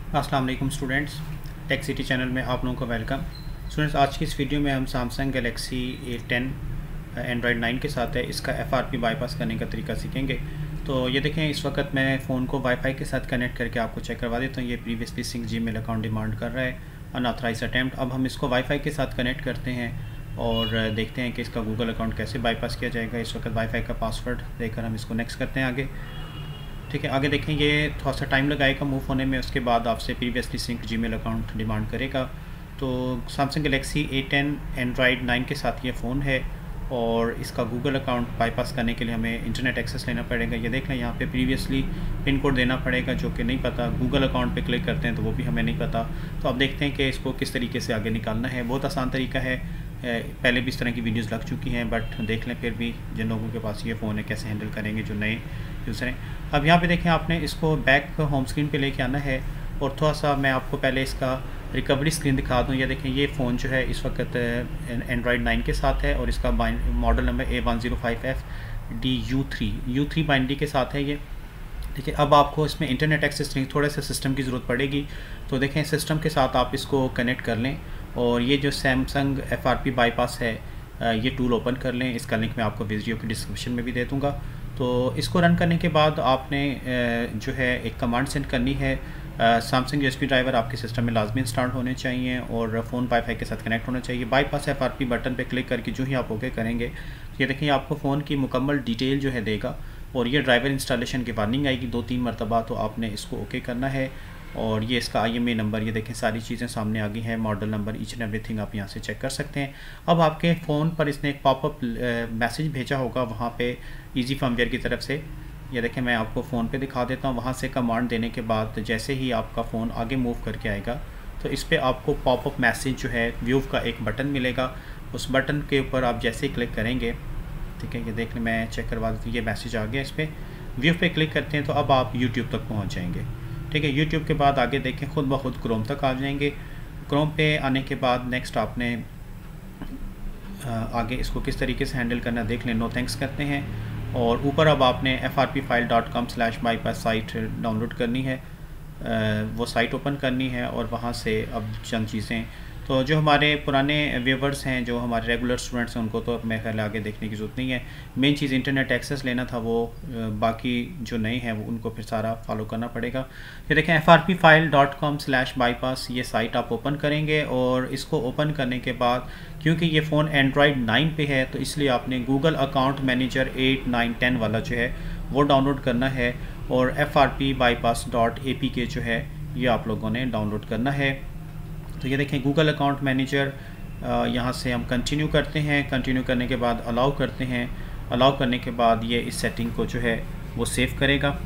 अस्सलाम वालेकुम students, tech city channel में आप लोगों को वेलकम। स्टूडेंट्स, आज की इस वीडियो में हम सैमसंग गैलेक्सी A10 एंड्रॉयड 9 के साथ है इसका FRP बाईपास करने का तरीका सीखेंगे। तो ये देखें, इस वक्त मैं फ़ोन को वाईफाई के साथ कनेक्ट करके आपको चेक करवा देता हूँ। ये previously sync Gmail account demand कर रहा है, अनऑथराइज्ड अटैम्प्ट। अब हम इसको वाईफाई के साथ कनेक्ट करते हैं और देखते हैं कि इसका गूगल अकाउंट कैसे बाईपास किया जाएगा। इस वक्त वाईफाई का पासवर्ड देकर हम इसको नेक्स्ट करते हैं आगे। ठीक है, आगे देखें, ये थोड़ा सा टाइम लगाएगा मूव होने में। उसके बाद आपसे previously sync Gmail account demand करेगा। तो सैमसंग गैलेक्सी A10 एंड्रॉयड 9 के साथ ये फ़ोन है और इसका गूगल अकाउंट बाईपास करने के लिए हमें इंटरनेट एक्सेस लेना पड़ेगा। ये देख लें, यहाँ पे प्रीवियसली पिन कोड देना पड़ेगा जो कि नहीं पता। गूगल अकाउंट पे क्लिक करते हैं तो वो भी हमें नहीं पता। तो अब देखते हैं कि इसको किस तरीके से आगे निकालना है। बहुत आसान तरीका है, पहले भी इस तरह की वीडियोस लग चुकी हैं, बट देख लें फिर भी जिन लोगों के पास ये फ़ोन है कैसे हैंडल करेंगे जो नए यूज़र हैं। अब यहाँ पे देखें, आपने इसको बैक होम स्क्रीन पे लेके आना है और थोड़ा सा मैं आपको पहले इसका रिकवरी स्क्रीन दिखा दूँ। ये देखें, ये फ़ोन जो है इस वक्त एंड्रॉयड 9 के साथ है और इसका मॉडल नंबर A105FDU3 बाइनरी के साथ है ये। ठीक है, अब आपको इसमें इंटरनेट एक्सेस नहीं, थोड़े से सिस्टम की ज़रूरत पड़ेगी। तो देखें, सिस्टम के साथ आप इसको कनेक्ट कर लें और ये जो सैमसंग FRP बाईपास है ये टूल ओपन कर लें। इसका लिंक मैं आपको वीडियो की डिस्क्रिप्शन में भी दे दूँगा। तो इसको रन करने के बाद आपने जो है एक कमांड सेंड करनी है। सैमसंग USB ड्राइवर आपके सिस्टम में लाजमी इंस्टॉल होने चाहिए और फ़ोन वाईफाई के साथ कनेक्ट होना चाहिए। बाईपास FRP बटन पे क्लिक करके जो ही आप ओके करेंगे, ये देखिए आपको फ़ोन की मुकम्मल डिटेल जो है देगा और ये ड्राइवर इंस्टॉलेशन की वार्निंग आएगी 2-3 मरतबा। तो आपने इसको ओके करना है और ये इसका IMEI नंबर, ये देखें सारी चीज़ें सामने आ गई हैं, model number, each and everything आप यहाँ से चेक कर सकते हैं। अब आपके फ़ोन पर इसने एक पॉपअप मैसेज भेजा होगा वहाँ पे ईजी फर्मवेयर की तरफ से। ये देखें, मैं आपको फ़ोन पे दिखा देता हूँ। वहाँ से कमांड देने के बाद जैसे ही आपका फ़ोन आगे मूव करके आएगा तो इस पर आपको पॉपअप मैसेज जो है व्यू का एक बटन मिलेगा। उस बटन के ऊपर आप जैसे ही क्लिक करेंगे, ठीक है, ये देख लें, मैं चेक करवा देती हूँ, ये मैसेज आ गया। इस पर व्यू पे क्लिक करते हैं तो अब आप यूट्यूब तक पहुँच जाएंगे। ठीक है, यूट्यूब के बाद आगे देखें खुद ब खुद क्रोम तक आ जाएंगे। क्रोम पे आने के बाद नेक्स्ट आपने आगे इसको किस तरीके से हैंडल करना देख लें। नो थैंक्स करते हैं और ऊपर अब आपने frpfile.com/bypass साइट डाउनलोड करनी है, वो साइट ओपन करनी है और वहाँ से अब चंद चीज़ें, तो जो हमारे पुराने व्यूवर्स हैं, जो हमारे रेगुलर स्टूडेंट्स हैं, उनको तो मैं ख्याल आगे देखने की ज़रूरत नहीं है। मेन चीज़ इंटरनेट एक्सेस लेना था, वो बाकी जो नए हैं वो उनको फिर सारा फॉलो करना पड़ेगा। ये देखें, frpfile.com/bypass ये साइट आप ओपन करेंगे और इसको ओपन करने के बाद क्योंकि ये फ़ोन एंड्रॉयड 9 पे है तो इसलिए आपने गूगल अकाउंट मैनेजर 8, 9, 10 वाला जो है वो डाउनलोड करना है और frpbypass.apk जो है ये आप लोगों ने डाउनलोड करना है। तो ये देखें, गूगल अकाउंट मैनेजर, यहाँ से हम कंटिन्यू करते हैं। कंटिन्यू करने के बाद अलाउ करते हैं। अलाउ करने के बाद ये इस सेटिंग को जो है वो सेव करेगा।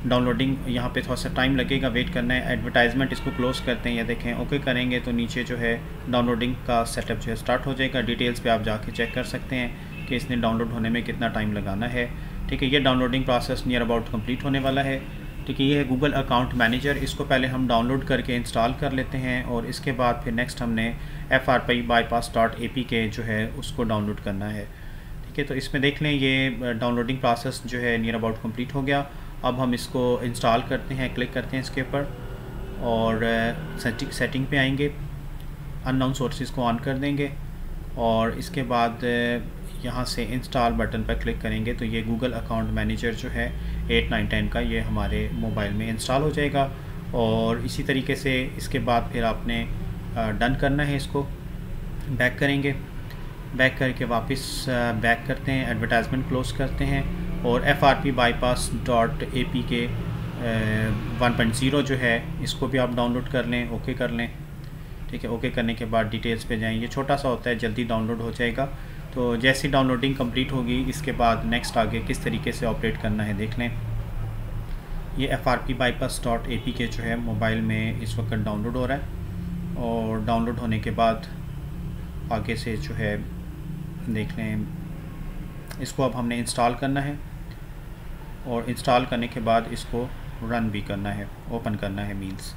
डाउनलोडिंग यहाँ पे थोड़ा सा टाइम लगेगा, वेट करना है। एडवर्टाइजमेंट इसको क्लोज़ करते हैं। ये देखें, ओके करेंगे तो नीचे जो है डाउनलोडिंग का सेटअप जो है स्टार्ट हो जाएगा। डिटेल्स पे आप जाके चेक कर सकते हैं कि इसने डाउनलोड होने में कितना टाइम लगाना है। ठीक है, ये downloading process near about complete होने वाला है। ठीक है, ये है गूगल अकाउंट मैनेजर। इसको पहले हम डाउनलोड करके इंस्टॉल कर लेते हैं और इसके बाद फिर नेक्स्ट हमने frpbypass.apk जो है उसको डाउनलोड करना है। ठीक है, तो इसमें देख लें ये डाउनलोडिंग प्रोसेस जो है नियर अबाउट कंप्लीट हो गया। अब हम इसको इंस्टॉल करते हैं, क्लिक करते हैं इसके ऊपर और सेटिंग पे आएंगे, अननोन सोर्सेज को ऑन कर देंगे और इसके बाद यहाँ से इंस्टॉल बटन पर क्लिक करेंगे तो ये गूगल अकाउंट मैनेजर जो है 8, 9, 10 का ये हमारे मोबाइल में इंस्टॉल हो जाएगा। और इसी तरीके से इसके बाद फिर आपने डन करना है। इसको बैक करेंगे, बैक करके वापस बैक करते हैं, एडवर्टाइजमेंट क्लोज़ करते हैं और frpbypass.apk 1.0 जो है इसको भी आप डाउनलोड कर लें, ओके कर लें। ठीक है, ओके करने के बाद डिटेल्स पे जाएं। ये छोटा सा होता है, जल्दी डाउनलोड हो जाएगा। तो जैसी डाउनलोडिंग कंप्लीट होगी इसके बाद नेक्स्ट आगे किस तरीके से ऑपरेट करना है देख लें। ये frpbypass.apk जो है मोबाइल में इस वक्त डाउनलोड हो रहा है और डाउनलोड होने के बाद आगे से जो है देख लें, इसको अब हमने इंस्टॉल करना है और इंस्टॉल करने के बाद इसको रन भी करना है, ओपन करना है मीन्स।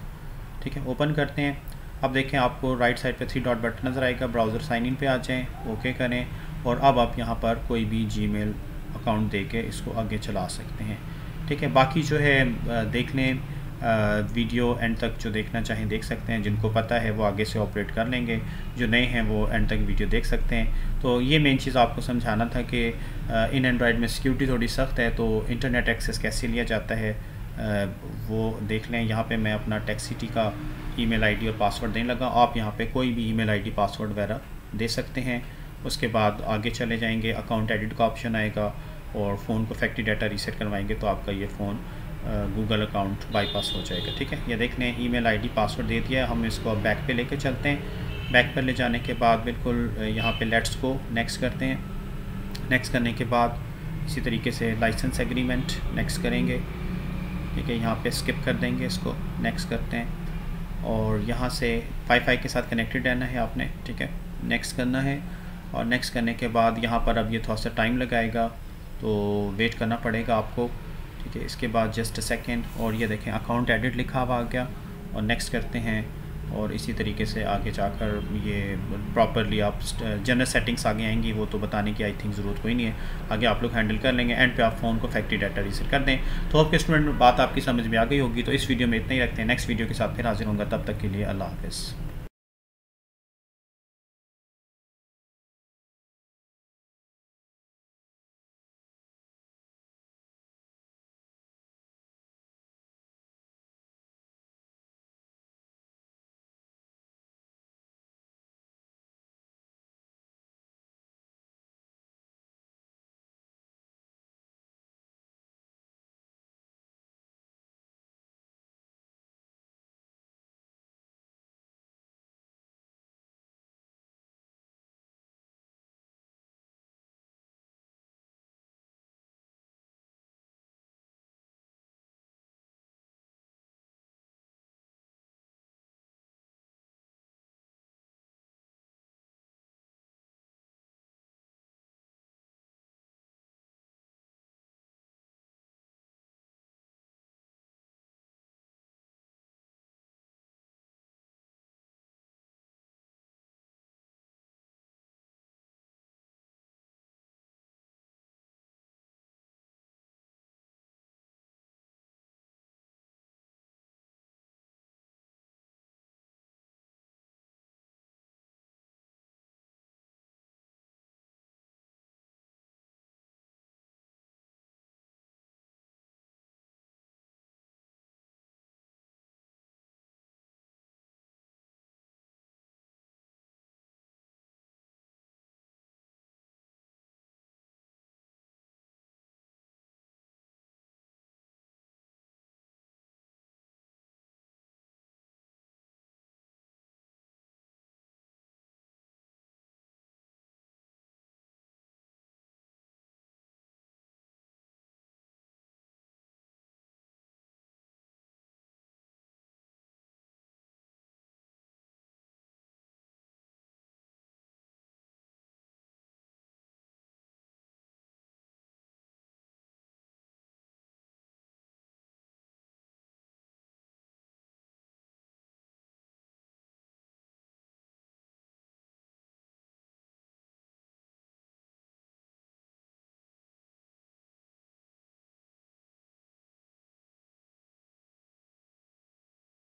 ठीक है, ओपन करते हैं। अब देखें, आपको राइट साइड पे 3 डॉट बटन नज़र आएगा। ब्राउज़र साइन इन पे आ जाएं, ओके करें और अब आप यहाँ पर कोई भी जीमेल अकाउंट दे के इसको आगे चला सकते हैं। ठीक है, बाकी जो है देख लें वीडियो एंड तक जो देखना चाहें देख सकते हैं, जिनको पता है वो आगे से ऑपरेट कर लेंगे, जो नए हैं वो एंड तक वीडियो देख सकते हैं। तो ये मेन चीज़ आपको समझाना था कि इन एंड्रॉयड में सिक्योरिटी थोड़ी सख्त है, तो इंटरनेट एक्सेस कैसे लिया जाता है वो देख लें। यहाँ पे मैं अपना टेक्सिटी का ईमेल आईडी और पासवर्ड देने लगा। आप यहाँ पे कोई भी ईमेल आईडी पासवर्ड वगैरह दे सकते हैं। उसके बाद आगे चले जाएंगे, अकाउंट एडिट का ऑप्शन आएगा और फ़ोन को फैक्ट्री डाटा रीसेट करवाएंगे तो आपका ये फ़ोन गूगल अकाउंट बाईपास हो जाएगा। ठीक है, ये देख लें ईमेल आईडी पासवर्ड दे दिया है। हम इसको अब बैक पे लेके चलते हैं। बैक पर ले जाने के बाद बिल्कुल यहाँ पे लेट्स को नेक्स्ट करते हैं। नेक्स्ट करने के बाद इसी तरीके से लाइसेंस एग्रीमेंट नेक्स्ट करेंगे। ठीक है, यहाँ पे स्किप कर देंगे, इसको नेक्स्ट करते हैं और यहाँ से वाईफाई के साथ कनेक्टेड रहना है आपने। ठीक है, नेक्स्ट करना है और नेक्स्ट करने के बाद यहाँ पर अब ये थोड़ा सा टाइम लगाएगा तो वेट करना पड़ेगा आपको। ठीक है, इसके बाद जस्ट अ सेकेंड और ये देखें अकाउंट एडिट लिखा हुआ आ गया और नेक्स्ट करते हैं और इसी तरीके से आगे जाकर ये प्रॉपरली आप जनरल सेटिंग्स आगे आएंगी, वो तो बताने की आई थिंक ज़रूरत कोई नहीं है, आगे आप लोग हैंडल कर लेंगे। एंड पे आप फ़ोन को फैक्ट्री डाटा रीसेट कर दें। तो आपके स्टूडेंट बात आपकी समझ में आ गई होगी। तो इस वीडियो में इतना ही रखते हैं, नेक्स्ट वीडियो के साथ फिर हाजिर होंगे, तब तक के लिए अल्लाह हाफ़िज़।